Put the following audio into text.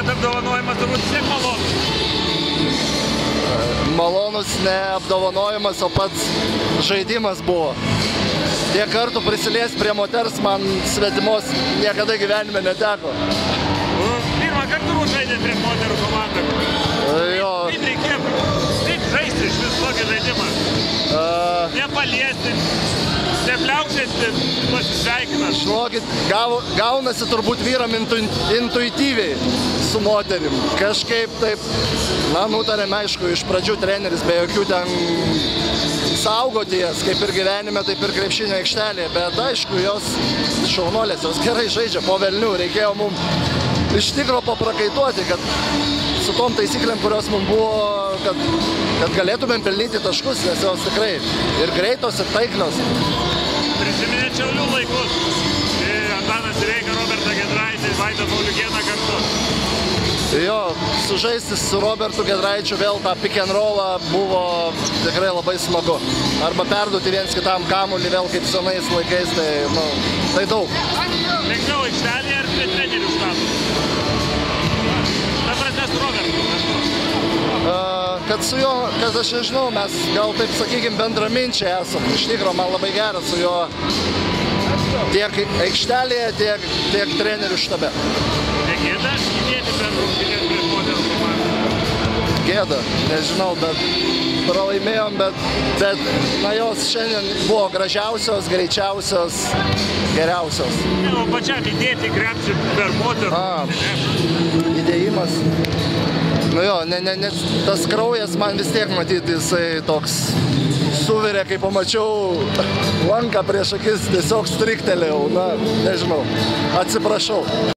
bet apdovanojimas turbūt vis tiek malonus. Malonus ne apdovanojimas, o pats žaidimas buvo. Tiek kartų prisilies prie moters man svetimos niekada gyvenime neteko. Pirmą kartą turbūt žaidė prie moterų komandą. Jo. Kaip reikėjo, kaip žaisti iš vis tokį žaidimą? Nepaliesti, nepliaukšėti, pasisveikinant. Žinokit, gaunasi turbūt vyram intuityviai su moterim. Kažkaip taip, nutarėm, aišku, iš pradžių treneris be jokių ten saugoti jas, kaip ir gyvenime, taip ir krepšinio aikštelėje, bet aišku, jos šaunuolės, jos gerai žaidžia po velnių, reikėjo mums iš tikro paprakaituoti, kad su tom taisyklėm, kurios mums buvo, kad galėtumėm pelnyti taškus, nes jos tikrai ir greitos, ir taiklios. Prisiminė Šiaulių laikus. Antanas Sireika, Robertą Giedraitį, Vaidą Pauliukėną kartu. Jo, sužaisti su Robertu Giedraičiu vėl tą pick and rollą buvo tikrai labai smagu. Arba perduoti viens kitam kamuolį vėl kaip senais laikais, tai daug. Lengviau aikštelėje ar prie trenerių štabų? Ta prasme su Robertu. Kad su juo, kad aš nežinau, mes gal taip sakykim bendraminčiai esam. Iš tikro, man labai geras su juo tiek aikštelėje, tiek trenerių štabe. Negėda įdėti per rungtynės prieš moterų komandą? Gėda, nežinau, bet pralaimėjom, bet jos šiandien buvo gražiausios, greičiausios, geriausios. O pačiam įdėti krepšį per moterų? Įdėjimas. Tas kraujas man vis tiek matyti, jisai toks suvirė, kai pamačiau lanką prieš akis, tiesiog striktelėjau, nežinau, atsiprašau.